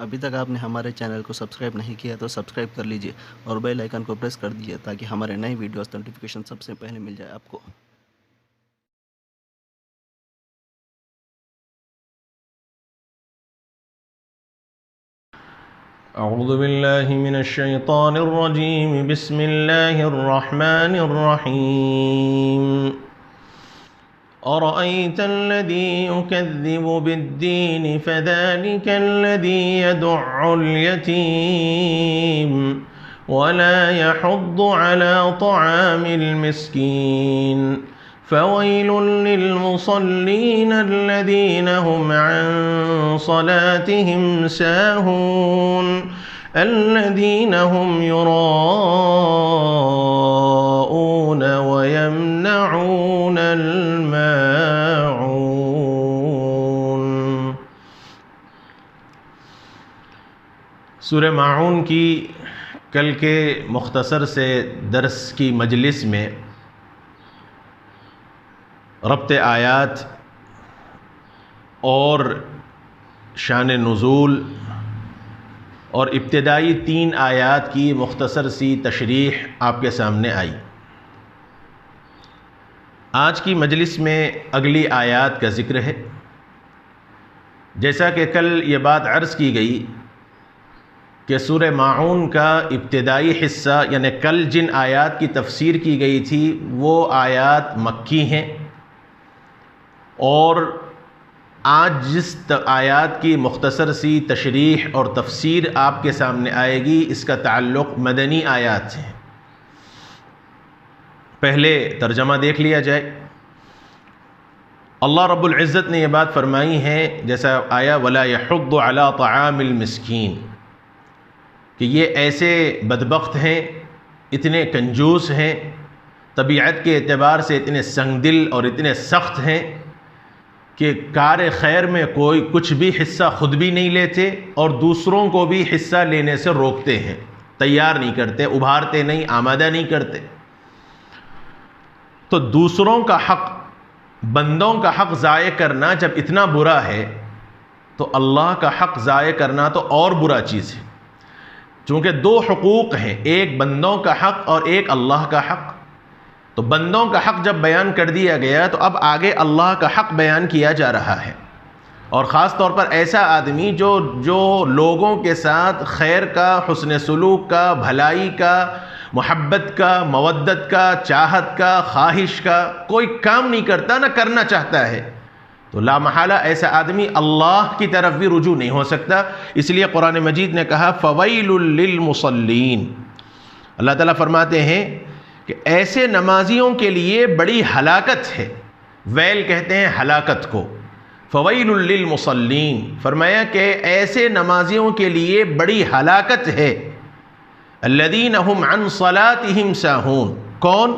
अभी तक आपने हमारे चैनल को सब्सक्राइब नहीं किया तो सब्सक्राइब कर लीजिए और बेल आइकन को प्रेस कर दीजिए ताकि हमारे नए वीडियोस नोटिफिकेशन सबसे पहले मिल जाए आपको। अऊज़ु बिल्लाहि मिनश्शैतानिर रजीम बिस्मिल्लाहिर रहमानिर रहीम। अरअयतल्लज़ी युकज़्ज़िबु बिद्दीन फ़ज़ालिकल्लज़ी यदु'उल यतीम वला यहुद्दु अला तआमिल मिस्कीन फ़वैलुल लिलमुसल्लीन अल्लज़ीन हुम अन सलातिहिम साहून अल्लज़ीन हुम युराऊन व यमनऊनल माऊन। सूरह माऊन की कल के मुख्तसर से दर्स की मजलिस में रब्त आयात और शान नुज़ूल और इब्तिदाई 3 आयात की मुख्तसर सी तशरीह आपके सामने आई। आज की मजलिस में अगली आयात का ज़िक्र है। जैसा कि कल ये बात अर्ज़ की गई कि सूरह माऊन का इब्तिदाई हिस्सा यानी कल जिन आयात की तफसीर की गई थी वो आयात मक्की हैं और आज जिस आयात की मुख्तसर सी तशरीह और तफसीर आपके सामने आएगी इसका ताल्लुक़ मदनी आयात से है। पहले तर्जमा देख लिया जाए। अल्लाह रब्बुल इज़्ज़त ने यह बात फरमाई है जैसा आया वला यहुद्दु अला तआमिल मिस्कीन कि ये ऐसे बदबख्त हैं, इतने कंजूस हैं, तबीयत के एतबार से इतने संगदिल और इतने सख्त हैं कि कार खैर में कोई कुछ भी हिस्सा खुद भी नहीं लेते और दूसरों को भी हिस्सा लेने से रोकते हैं, तैयार नहीं करते, उभारते नहीं, आमादा नहीं करते। तो दूसरों का हक़, बंदों का हक़ ज़ाये करना जब इतना बुरा है तो अल्लाह का हक़ ज़ाये करना तो और बुरा चीज़ है। चूँकि 2 हुकूक़ हैं, एक बंदों का हक़ और एक अल्लाह का हक़। तो बंदों का हक़ जब बयान कर दिया गया तो अब आगे अल्लाह का हक़ बयान किया जा रहा है और ख़ास तौर पर ऐसा आदमी जो लोगों के साथ खैर का, हुस्न सलूक का, भलाई का, मोहब्बत का, मवद्दत का, चाहत का, ख्वाहिश का कोई काम नहीं करता, ना करना चाहता है, तो ला महला ऐसा आदमी अल्लाह की तरफ भी रुजू नहीं हो सकता। इसलिए कुरान मजीद ने कहा फ़वैलुल लिल मुसल्लीन। अल्लाह ताला फरमाते हैं कि ऐसे नमाजियों के लिए बड़ी हलाकत है। वैल कहते हैं हलाकत को। फ़वैलुल लिल मुसल्लीन फरमाया कि ऐसे नमाजियों के लिए बड़ी हलाकत है। अल्लज़ीन हुम अन सलातिहिम साहून। कौन?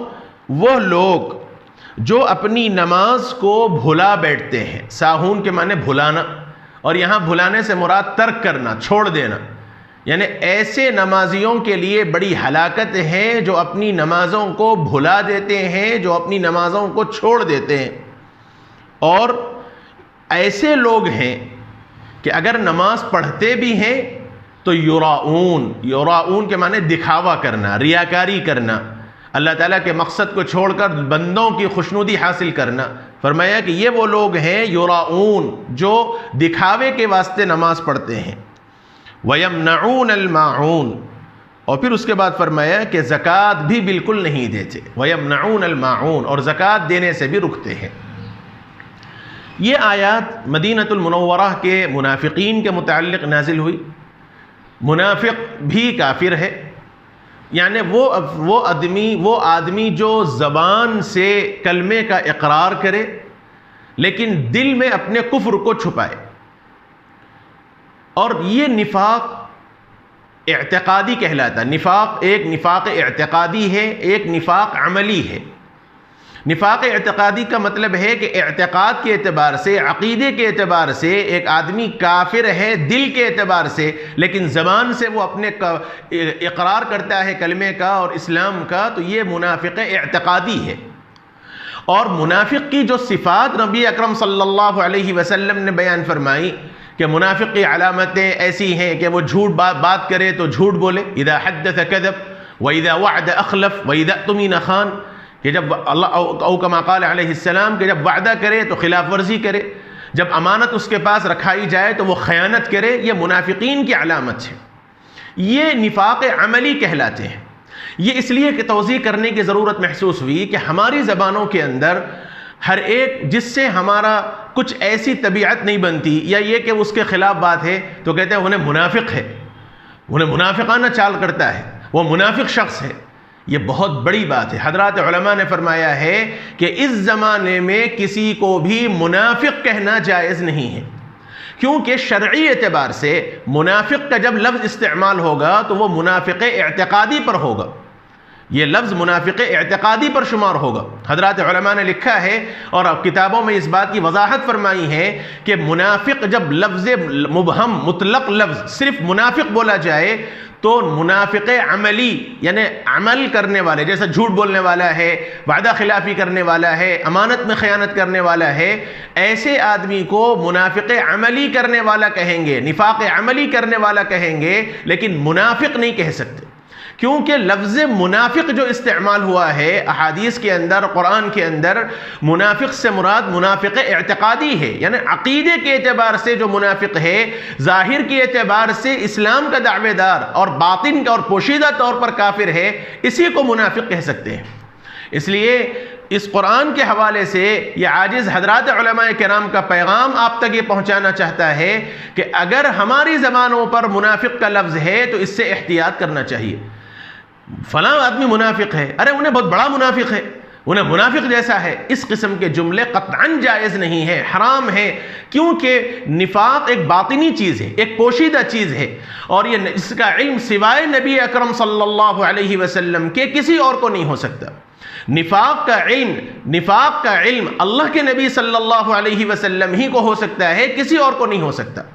वो लोग जो अपनी नमाज को भुला बैठते हैं। साहून के माने भुलाना, और यहाँ भुलाने से मुराद तर्क करना, छोड़ देना। यानी ऐसे नमाजियों के लिए बड़ी हलाकत है जो अपनी नमाज़ों को भुला देते हैं, जो अपनी नमाज़ों को छोड़ देते हैं। और ऐसे लोग हैं कि अगर नमाज पढ़ते भी हैं तो युराऊन के माने दिखावा करना, रियाकारी करना, अल्लाह ताला के मकसद को छोड़कर बंदों की खुशनुदी हासिल करना। फरमाया कि ये वो लोग हैं युराऊन जो दिखावे के वास्ते नमाज पढ़ते हैं। वयमनऊनल माऊन, और फिर उसके बाद फरमाया कि ज़कात भी बिल्कुल नहीं देते। वयमनऊनल माऊन, और ज़कात देने से भी रुकते हैं। ये आयत मदीनतुल मुनव्वरा के मुनाफिकीन के मुताल्लिक़ नाजिल हुई। मुनाफिक भी काफिर है, यानी वो आदमी जो ज़बान से कलमे का इकरार करे लेकिन दिल में अपने कुफ्र को छुपाए। और ये निफाक इअ्तिक़ादी कहलाता है। निफाक एक निफाक इअ्तिक़ादी है, एक निफाक अमली है। निफाक इअ्तिक़ादी का मतलब है कि इअ्तिक़ाद के एतबार से, अक़ीदे के एतबार से एक आदमी काफिर है दिल के एतबार से, लेकिन ज़बान से वो अपने इक़रार करता है कलमे का और इस्लाम का, तो ये मुनाफिक इअ्तिक़ादी है। और मुनाफिक की जो सिफ़ात नबी अकरम सल्लल्लाहु अलैहि वसल्लम ने बयान फरमाई कि मुनाफिक की अलामतें ऐसी हैं कि वो झूठ बात करे तो झूठ बोले, इदा हद्दथ कज़ब व इदा वअद अखलफ व इदा तुमिन खान, कि जब अल्लाह औ कमा क़ाल अलैहिस्सलाम कि जब वादा करे तो खिलाफ वर्जी करे, जब अमानत उसके पास रखाई जाए तो वो खयानत करे। ये मुनाफिकीन की अलामत है, ये निफाक अमली कहलाते हैं। ये इसलिए कि तौज़ीह करने की ज़रूरत महसूस हुई कि हमारी ज़बानों के अंदर हर एक जिससे हमारा कुछ ऐसी तबीयत नहीं बनती, या ये कि उसके ख़िलाफ़ बात है तो कहते हैं उन्हें मुनाफिक है, उन्हें मुनाफिकाना चाल करता है, वो मुनाफिक शख्स है। ये बहुत बड़ी बात है। हज़रात उलमा ने फरमाया है कि इस ज़माने में किसी को भी मुनाफिक कहना जायज़ नहीं है, क्योंकि शरई एतबार से मुनाफिक का जब लफ्ज़ इस्तेमाल होगा तो वो मुनाफिक इअ्तिक़ादी पर होगा, ये लफ्ज़ मुनाफिक इअ्तिक़ादी पर शुमार होगा। हज़रात उलमा ने लिखा है और अब किताबों में इस बात की वजाहत फरमाई है कि मुनाफिक जब लफ्ज़ मुबहम मुतलक लफ्ज़ सिर्फ मुनाफिक बोला जाए तो मुनाफिक अमली यानी अमल करने वाले, जैसा झूठ बोलने वाला है, वादा खिलाफी करने वाला है, अमानत में खयानत करने वाला है, ऐसे आदमी को मुनाफिक अमली करने वाला कहेंगे, निफाक अमली करने वाला कहेंगे, लेकिन मुनाफिक नहीं कह सकते। क्योंकि लफ्ज़ मुनाफिक जो इस्तेमाल हुआ है अहादीस के अंदर, कुरान के अंदर, मुनाफिक से मुराद मुनाफिक इअ्तिक़ादी है, यानी अक़ीदे के एतबार से जो मुनाफिक है, ज़ाहिर के एतबार से इस्लाम का दावेदार और बातिन का और पोशीदा तौर पर काफिर है, इसी को मुनाफिक कह सकते हैं। इसलिए इस कुरान के हवाले से ये आजिज़ हज़रात उलमा किराम का पैगाम आप तक ये पहुँचाना चाहता है कि अगर हमारी ज़बानों पर मुनाफिक का लफ्ज़ है तो इससे एहतियात करना चाहिए। फलां आदमी मुनाफिक है, अरे उन्हें बहुत बड़ा मुनाफिक है, उन्हें मुनाफिक जैसा है, इस किस्म के जुमले क़त्अन जायज़ नहीं है, हराम है। क्योंकि निफाक एक बातिनी चीज़ है, एक पोशीदा चीज़ है, और ये इसका इल्म सिवाय नबी अकरम सल्लल्लाहु अलैहि वसल्लम के किसी और को नहीं हो सकता। निफाक का इल्म अल्लाह के नबी सल्लल्लाहु अलैहि वसल्लम ही को हो सकता है, किसी और को नहीं हो सकता।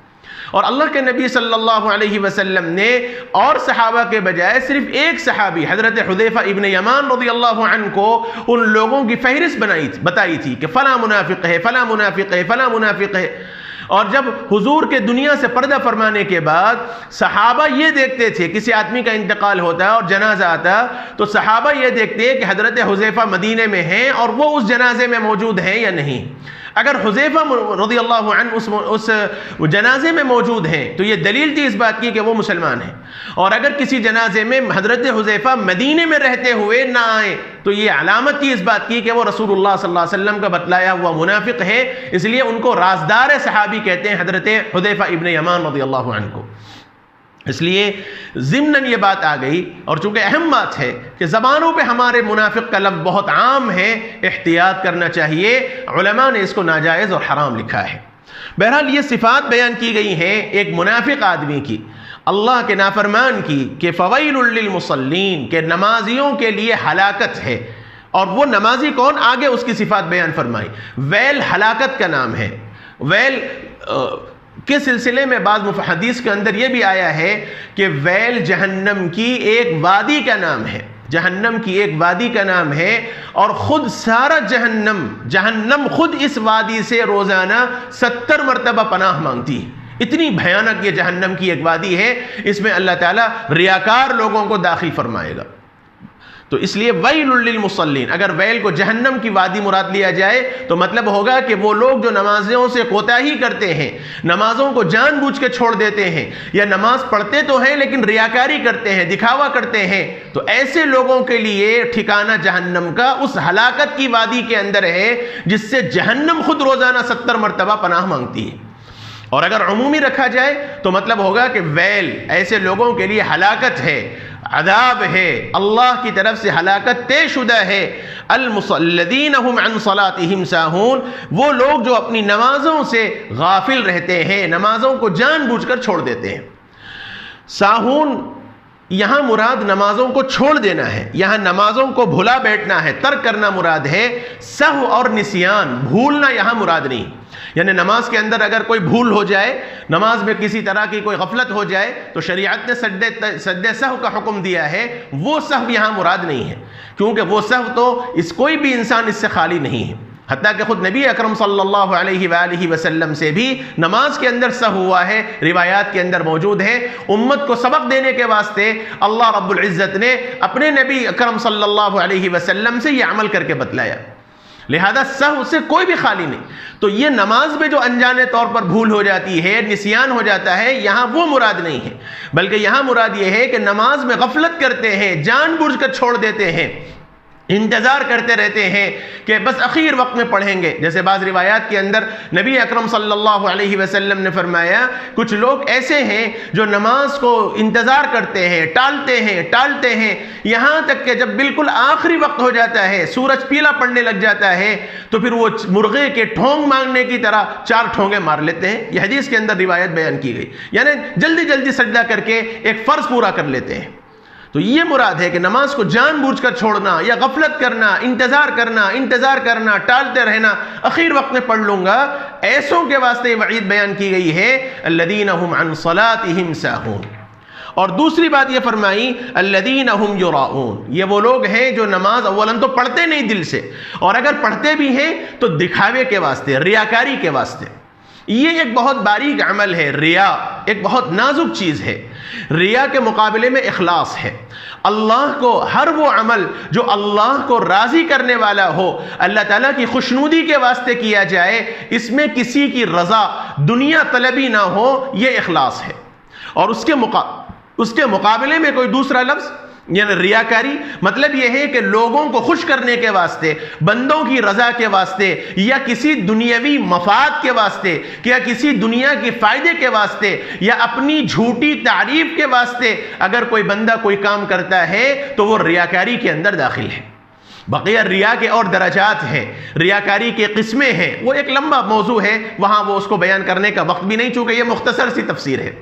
और अल्लाह के नबी सल्लल्लाहु अलैहि वसल्लम ने और सहाबा के बजाय सिर्फ एक सहाबी हज़रत हुज़ैफ़ा इब्न यमान रज़ियल्लाहु अन्हु को उन लोगों की फहरिस्त बताई थी कि फ़लाँ मुनाफिक है, फ़लाँ मुनाफिक है, फ़लाँ मुनाफिक है। और जब हुजूर के दुनिया से पर्दा फरमाने के बाद सहाबा ये देखते थे, किसी आदमी का इंतकाल होता है और जनाजा आता, तो सहाबा ये देखते हैं कि हज़रत हुज़ैफ़ा मदीने में हैं और वो उस जनाजे में मौजूद हैं या नहीं। अगर हुज़ैफ़ा रज़ियल्लाहु अन्हु उस जनाजे में मौजूद हैं तो ये दलील थी इस बात की कि वो मुसलमान हैं। और अगर किसी जनाजे में हज़रत हुज़ैफ़ा मदीने में रहते हुए ना आए तो ये अलामत थी इस बात की कि वो रसूलुल्लाह सल्लल्लाहु अलैहि वसल्लम का बतलाया हुआ मुनाफिक है। इसलिए उनको राज़दार सहाबी कहते हैं हज़रत हुज़ैफ़ा इब्न यमान रज़ियल्लाहु अन्हु को। इसलिए ज़िम्नन ये बात आ गई, और चूँकि अहम बात है कि ज़बानों पे हमारे मुनाफिक का लफ्ज़ बहुत आम है, एहतियात करना चाहिए। उलमा ने इसको नाजायज़ और हराम लिखा है। बहरहाल ये सिफ़ात बयान की गई हैं एक मुनाफिक आदमी की, अल्लाह के नाफरमान की, कि फ़वैलुल लिल मुसल्लीन, के नमाजियों के लिए हलाकत है। और वो नमाजी कौन, आगे उसकी सिफ़ात बयान फरमाई। वैल हलाकत का नाम है। वैल के सिलसिले में बाज़ हदीस के अंदर यह भी आया है कि वैल जहन्नम की एक वादी का नाम है, जहन्नम की एक वादी का नाम है, और ख़ुद सारा जहन्नम खुद इस वादी से रोज़ाना 70 मरतबा पनाह मांगती है। इतनी भयानक ये जहन्नम की एक वादी है, इसमें अल्लाह ताला रियाकार लोगों को दाखिल फरमाएगा। तो इसलिए वैलुल लिल मुसल्लीन, अगर वैल को जहन्नम की वादी मुराद लिया जाए तो मतलब होगा कि वो लोग जो नमाज़ों से कोताही करते हैं, नमाज़ों को जानबूझ के छोड़ देते हैं, या नमाज पढ़ते तो हैं लेकिन रियाकारी करते हैं, दिखावा करते हैं, तो ऐसे लोगों के लिए ठिकाना जहन्नम का उस हलाकत की वादी के अंदर है जिससे जहन्नम खुद रोज़ाना 70 मरतबा पनाह मांगती है। और अगर उमूमी रखा जाए तो मतलब होगा कि वैल ऐसे लोगों के लिए हलाकत है, अदाब है, अल्लाह की तरफ से हलाकत तयशुदा है। अल-मुसल्लदीन हुम अन सलातिहिम साहून, वो लोग जो अपनी नमाजों से गाफिल रहते हैं, नमाजों को जानबूझकर छोड़ देते हैं। साहून यहाँ मुराद नमाजों को छोड़ देना है, यहाँ नमाजों को भुला बैठना है, तर्क करना मुराद है। सहव और निसियान, भूलना यहाँ मुराद नहीं। यानी नमाज के अंदर अगर कोई भूल हो जाए, नमाज में किसी तरह की कोई गफलत हो जाए, तो शरीयत ने सद्दे सहव का हुक्म दिया है, वो सहव यहाँ मुराद नहीं है, क्योंकि वो सहव तो कोई भी इंसान इससे खाली नहीं है। हत्ता कि खुद नबी अकरम सल्लल्लाहु अलैहि वसल्लम से भी नमाज के अंदर सह हुआ है, रिवायात के अंदर मौजूद है। उम्मत को सबक देने के वास्ते अल्लाह रब्बुल इज़्ज़त ने अपने नबी अकरम सल्लल्लाहु अलैहि वसल्लम से ये अमल करके बतलाया, लिहाजा सहव से कोई भी खाली नहीं। तो ये नमाज में जो अनजाने तौर पर भूल हो जाती है, निसियान हो जाता है, यहाँ वो मुराद नहीं है, बल्कि यहाँ मुराद ये है कि नमाज में गफलत करते हैं, जानबूझकर छोड़ देते हैं, इंतज़ार करते रहते हैं कि बस आखिर वक्त में पढ़ेंगे। जैसे बाज़ रिवायात के अंदर नबी अकरम सल्लल्लाहु अलैहि वसल्लम ने फरमाया, कुछ लोग ऐसे हैं जो नमाज को इंतज़ार करते हैं, टालते हैं, यहाँ तक कि जब बिल्कुल आखिरी वक्त हो जाता है, सूरज पीला पड़ने लग जाता है, तो फिर वो मुर्गे के ठोंग मांगने की तरह 4 ठोंगे मार लेते हैं। यह हदीस के अंदर रिवायत बयान की गई, यानी जल्दी जल्दी सजदा करके एक फ़र्ज़ पूरा कर लेते हैं। तो ये मुराद है कि नमाज को जानबूझकर छोड़ना या गफलत करना, इंतज़ार करना, टालते रहना, आखिर वक्त में पढ़ लूँगा, ऐसों के वास्ते वईद बयान की गई है, अल्लज़ीना हुम अन सलातिहिम साहून। और दूसरी बात ये फरमाई, अल्लज़ीना हुम युराऊन, ये वो लोग हैं जो नमाज अव्वलन तो पढ़ते नहीं दिल से, और अगर पढ़ते भी हैं तो दिखावे के वास्ते, रियाकारी के वास्ते। ये एक बहुत बारीक अमल है, रिया एक बहुत नाजुक चीज़ है। रिया के मुकाबले में इखलास है। अल्लाह को हर वो अमल जो अल्लाह को राज़ी करने वाला हो, अल्लाह ताला की खुशनुदी के वास्ते किया जाए, इसमें किसी की रज़ा दुनिया तलबी ना हो, ये इखलास है। और उसके मुकाबले में कोई दूसरा लफ्ज़ यानी रियाकारी, मतलब यह है कि लोगों को खुश करने के वास्ते, बंदों की रजा के वास्ते, या किसी दुनियावी मफाद के वास्ते, या किसी दुनिया के फायदे के वास्ते, या अपनी झूठी तारीफ के वास्ते अगर कोई बंदा कोई काम करता है तो वो रियाकारी के अंदर दाखिल है। बक़िया रिया के और दराजात हैं, रियाकारी के किस्में हैं, वो एक लंबा मौजू है, वहाँ वो उसको बयान करने का वक्त भी नहीं, चूँकि ये मुख्तसर सी तफसीर है।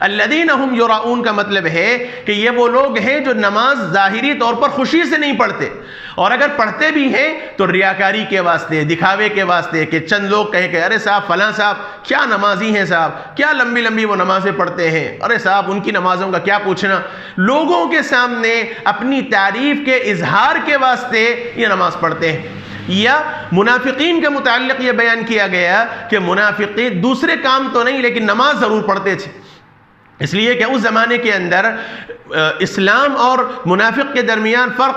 अल्लज़ीना हुम युराऊन का मतलब है कि ये वो लोग हैं जो नमाज ज़ाहिरी तौर पर खुशी से नहीं पढ़ते, और अगर पढ़ते भी हैं तो रियाकारी के वास्ते, दिखावे के वास्ते, कि चंद लोग कहें कि अरे साहब फलां साहब क्या नमाजी हैं साहब, क्या लंबी लंबी वो नमाज़ें पढ़ते हैं, अरे साहब उनकी नमाज़ों का क्या पूछना। लोगों के सामने अपनी तारीफ़ के इजहार के वास्ते ये नमाज़ पढ़ते हैं। या मुनाफिकीन के मुताल्लिक़ ये बयान किया गया कि मुनाफिकीन दूसरे काम तो नहीं लेकिन नमाज ज़रूर पढ़ते थे, इसलिए कि उस ज़माने के अंदर इस्लाम और मुनाफिक के दरमियान फ़र्क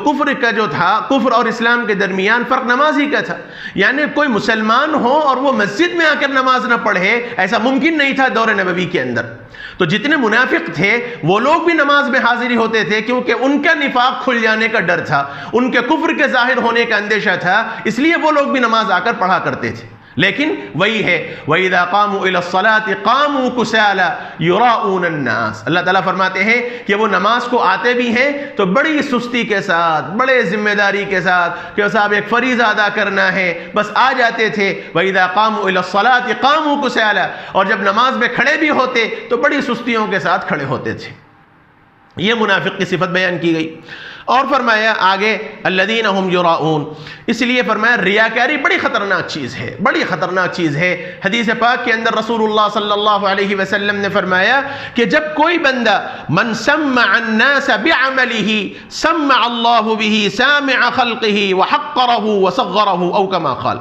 कुफ्र का जो था, कुफ्र और इस्लाम के दरमियान फ़र्क नमाज ही का था। यानी कोई मुसलमान हो और वो मस्जिद में आकर नमाज ना पढ़े, ऐसा मुमकिन नहीं था दौर नबवी के अंदर। तो जितने मुनाफिक थे वो लोग भी नमाज में हाजिरी होते थे, क्योंकि उनका निफाक खुल जाने का डर था, उनके कुफ्र के ज़ाहिर होने का अंदेशा था, इसलिए वो लोग भी नमाज आकर पढ़ा करते थे। लेकिन वही है, वइज़ा क़ामू इलस्सलाति क़ामू कुसाला युराऊन अन्नास। अल्लाह ताला फरमाते हैं कि वो नमाज को आते भी हैं तो बड़ी सुस्ती के साथ, बड़े जिम्मेदारी के साथ, कि साहब एक फ़रीज़ा अदा करना है, बस आ जाते थे। वइज़ा क़ामू इलस्सलाति क़ामू कुसाला, और जब नमाज में खड़े भी होते तो बड़ी सुस्तियों के साथ खड़े होते थे। ये मुनाफिक की सिफत बयान की गई। और फरमाया आगे, अल्लज़ीना हुम युराऊन, इसलिए फरमाया रियाकारी बड़ी ख़तरनाक चीज़ है, बड़ी ख़तरनाक चीज़ है। हदीस पाक के अंदर रसूलुल्लाह सल्लल्लाहु अलैहि वसल्लम ने फरमाया कि जब कोई बंदा मन सम्मा अन्नास बिअमलिही सम्मा अल्लाहु बिही सामिअ खल्क़िही व हक़्क़रहु व सग़्ग़रहु औ कमा क़ाल।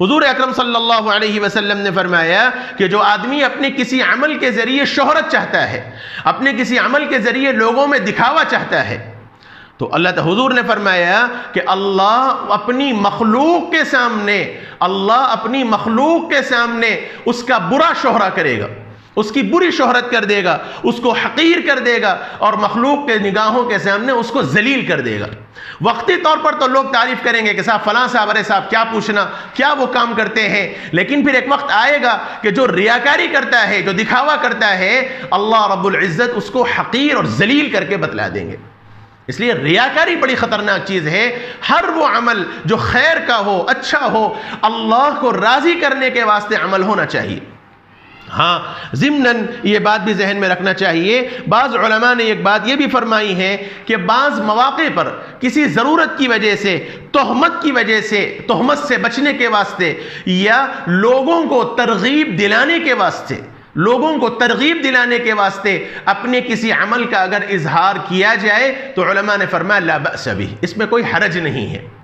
हुज़ूर अकरम सल्लल्लाहु अलैहि वसल्लम ने फरमाया कि जो आदमी अपने किसी अमल के ज़रिए शोहरत चाहता है, अपने किसी अमल के ज़रिए लोगों में दिखावा चाहता है, तो अल्लाह हुज़ूर ने फरमाया कि अल्लाह अपनी मखलूक के सामने उसका बुरा शोहरा करेगा, उसकी बुरी शोहरत कर देगा, उसको हकीर कर देगा, और मखलूक के निगाहों के सामने उसको जलील कर देगा। वक्ती तौर पर तो लोग तारीफ करेंगे कि साहब फलां साहब, अरे साहब क्या पूछना, क्या वो काम करते हैं, लेकिन फिर एक वक्त आएगा कि जो रियाकारी करता है, जो दिखावा करता है, अल्लाह रब्बुल इज़्ज़त उसको हकीर और जलील करके बतला देंगे। इसलिए रियाकारी बड़ी ख़तरनाक चीज़ है। हर वो अमल जो खैर का हो, अच्छा हो, अल्लाह को राज़ी करने के वास्ते अमल होना चाहिए। हाँ, ज़िम्नन ये बात भी जहन में रखना चाहिए, बाज़ उलमा ने एक बात ये भी फरमाई है कि बाज़ मौक़े पर किसी ज़रूरत की वजह से, तोहमत की वजह से, तोहमत से बचने के वास्ते, या लोगों को तरगीब दिलाने के वास्ते, अपने किसी अमल का अगर इजहार किया जाए तो उलमा ने फरमाया ला बअस बिही, इसमें कोई हरज नहीं है।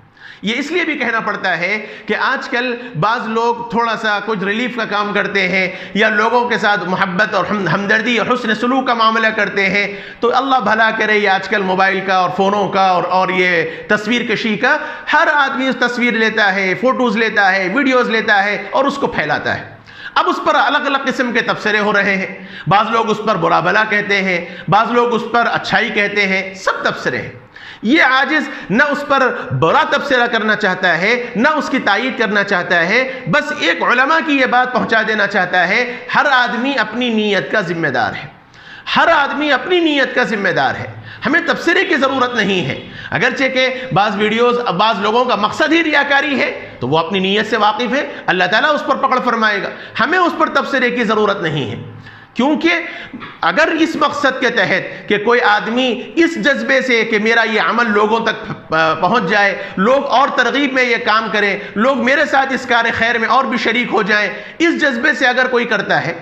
ये इसलिए भी कहना पड़ता है कि आजकल बाज़ लोग थोड़ा सा कुछ रिलीफ का काम करते हैं या लोगों के साथ मोहब्बत और हमदर्दी और हुस्न सलूक का मामला करते हैं, तो अल्लाह भला करे, ये आजकल मोबाइल का और फ़ोनों का और ये तस्वीर कशी का, हर आदमी उस तस्वीर लेता है, फ़ोटोज़ लेता है, वीडियोज़ लेता है और उसको फैलाता है। अब उस पर अलग अलग किस्म के तबसरे हो रहे हैं, बाज़ लोग उस पर बुरा भला कहते हैं, बाज़ लोग उस पर अच्छाई कहते हैं, सब तबसरे हैं। ये आजिज़ न उस पर बुरा तबसरा करना चाहता है, न उसकी तायीद करना चाहता है, बस एक उलमा की ये बात पहुंचा देना चाहता है, हर आदमी अपनी नीयत का जिम्मेदार है, हर आदमी अपनी नीयत का जिम्मेदार है। हमें तबसरे की ज़रूरत नहीं है, अगरचे के बाज़ वीडियोज़ बाज़ लोगों का मकसद ही रियाकारी है, तो वो अपनी नीयत से वाकिफ़ है, अल्लाह ताला उस पर पकड़ फरमाएगा। हमें उस पर तबसरे की ज़रूरत नहीं है, क्योंकि अगर इस मकसद के तहत कि कोई आदमी इस जज्बे से कि मेरा ये अमल लोगों तक पहुंच जाए, लोग और तरगीब में ये काम करें, लोग मेरे साथ इस कार खैर में और भी शरीक हो जाएं, इस जज्बे से अगर कोई करता है,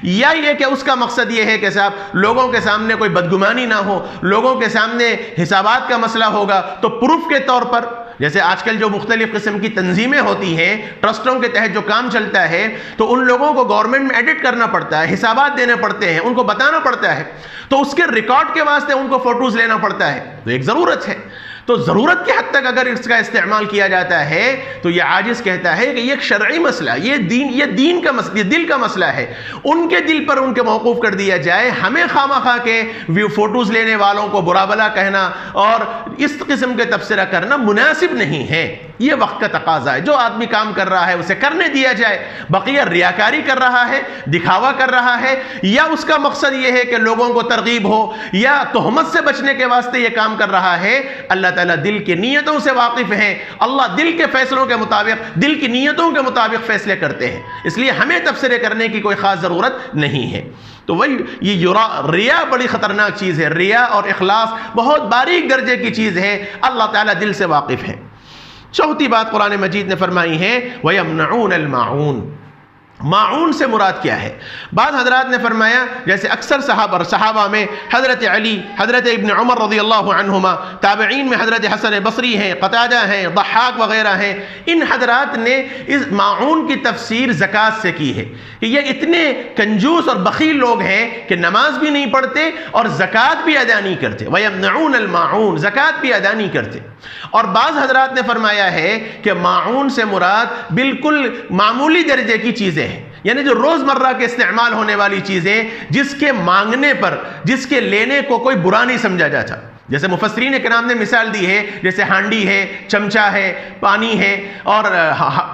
या ये कि उसका मकसद ये है कि साहब लोगों के सामने कोई बदगुमानी ना हो, लोगों के सामने हिसाबात का मसला होगा, तो प्रूफ के तौर पर जैसे आजकल जो मुख्तलिफ किस्म की तंजीमें होती हैं, ट्रस्टों के तहत जो काम चलता है, तो उन लोगों को गवर्नमेंट में एडिट करना पड़ता है, हिसाबात देने पड़ते हैं, उनको बताना पड़ता है, तो उसके रिकॉर्ड के वास्ते उनको फोटोज लेना पड़ता है, तो एक ज़रूरत है। तो ज़रूरत के हद तक अगर इसका इस्तेमाल किया जाता है, तो यह आजिज़ कहता है कि यह एक शरई मसला, ये दीन का मसला, ये दिल का मसला है, उनके दिल पर उनके मौकूफ़ कर दिया जाए। हमें खामखा के व्यू फ़ोटोज़ लेने वालों को बुरा भला कहना और इस किस्म के तबसरा करना मुनासिब नहीं है। ये वक्त का तकाजा है, जो आदमी काम कर रहा है उसे करने दिया जाए। बकिया रियाकारी कर रहा है, दिखावा कर रहा है, या उसका मकसद यह है कि लोगों को तरगीब हो, या तोहमत से बचने के वास्ते यह काम कर रहा है, अल्लाह ताला दिल की नीयतों से वाकिफ हैं। अल्लाह दिल के फैसलों के मुताबिक, दिल की नीयतों के मुताबिक फैसले करते हैं, इसलिए हमें तबसरे करने की कोई खास ज़रूरत नहीं है। तो वही ये रिया बड़ी ख़तरनाक चीज़ है। रिया और इखलास बहुत बारीक दर्जे की चीज़ है, अल्लाह ताला दिल से वाकिफ़ है। चौथी बात कुरान मजीद ने फरमाई है, वयमनऊन अल-माऊन। माऊन से मुराद क्या है? बाद हजरात ने फरमाया, जैसे अक्सर सहाबा में हज़रत अली, हज़रत इब्न उमर रज़ियल्लाहु अन्हुमा, ताबईन में हज़रत हसन बसरी हैं, क़तादा हैं, दहाक वग़ैरह हैं, इन हजरात ने इस माऊन की तफसीर ज़कात से की है कि ये इतने कंजूस और बख़ील लोग हैं कि नमाज भी नहीं पढ़ते और ज़कात भी अदा नहीं करते। वयमनऊन अल-माऊन, ज़कात भी अदा नहीं करते। और बाज़ हजरात ने फरमाया है कि माऊन से मुराद बिल्कुल मामूली दर्जे की चीज़ें हैं, यानी जो रोज़मर्रा के इस्तेमाल होने वाली चीज़ें, जिसके मांगने पर, जिसके लेने को कोई बुरा नहीं समझा जाता। जैसे मुफस्सिरीन किराम ने मिसाल दी है, जैसे हांडी है, चमचा है, पानी है और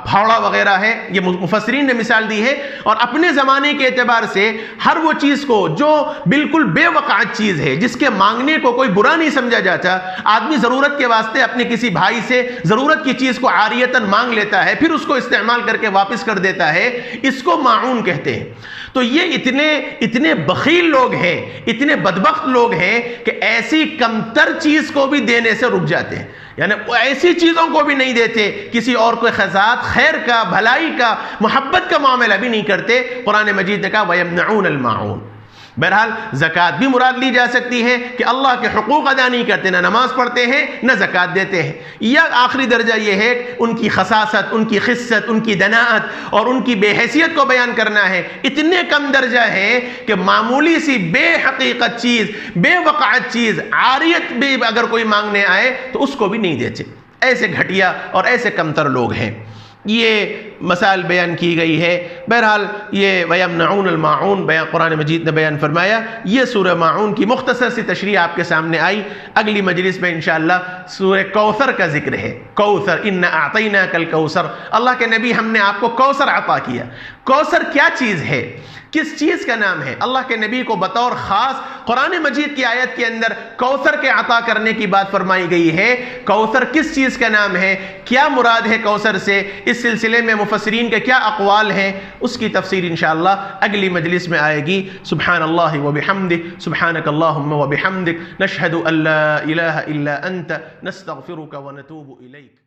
फावड़ा वगैरह है, ये मुफस्सिरीन ने मिसाल दी है। और अपने ज़माने के एतबार से हर वो चीज़ को जो बिल्कुल बेवक़ात चीज़ है, जिसके मांगने को कोई बुरा नहीं समझा जाता, आदमी ज़रूरत के वास्ते अपने किसी भाई से ज़रूरत की चीज़ को आरियतन मांग लेता है, फिर उसको इस्तेमाल करके वापस कर देता है, इसको माऊन कहते हैं। तो ये इतने बखील लोग हैं, इतने बदबख्त लोग हैं कि ऐसी कमतर चीज़ को भी देने से रुक जाते हैं, यानी ऐसी चीज़ों को भी नहीं देते, किसी और को खैरात, खैर का, भलाई का, मोहब्बत का मामला भी नहीं करते। कुरान मजीद ने कहा वयमनऊन अल-माऊन। बहरहाल ज़कात भी मुराद ली जा सकती है कि अल्लाह के हुकूक अदा नहीं करते, ना नमाज पढ़ते हैं, ना ज़कात देते हैं, या आखिरी दर्जा ये है उनकी खसासत, उनकी खिस्सत, उनकी दनाअत और उनकी बेहैसियत को बयान करना है। इतने कम दर्जा है कि मामूली सी बेहकीकत चीज़, बेवक़ात चीज़, आरियत भी अगर कोई मांगने आए तो उसको भी नहीं देते। ऐसे घटिया और ऐसे कमतर लोग हैं। ये मसाल बयान की गई है। बहरहाल ये वयमनऊन अल-माऊन कुरान मजीद ने बयान फरमाया। ये सूरह माऊन की मुख्तसर सी तशरीह आपके सामने आई। अगली मजलिस में इंशाअल्लाह सूरह कौसर का जिक्र है। कौसर, इन्ना अअतैनाकल कौसर, अल्लाह के नबी हमने आपको कौसर अता किया। कौसर क्या चीज़ है, किस चीज़ का नाम है? अल्लाह के नबी को बतौर ख़ास कुरान मजीद की आयत के अंदर कौसर के अता करने की बात फरमाई गई है। कौसर किस चीज़ का नाम है, क्या मुराद है कौसर से, इस सिलसिले में मुफस्सिरीन के क्या अक़वाल हैं, उसकी तफसीर इंशाअल्लाह अगली मजलिस में आएगी। सुब्हानल्लाहि व बिहम्दिह, सुब्हानकल्लाहुम्मा व बिहम्दिक, नशहदु अल्ला इलाहा इल्ला अंत, नस्तगफिरुका व नतूबु इलैक।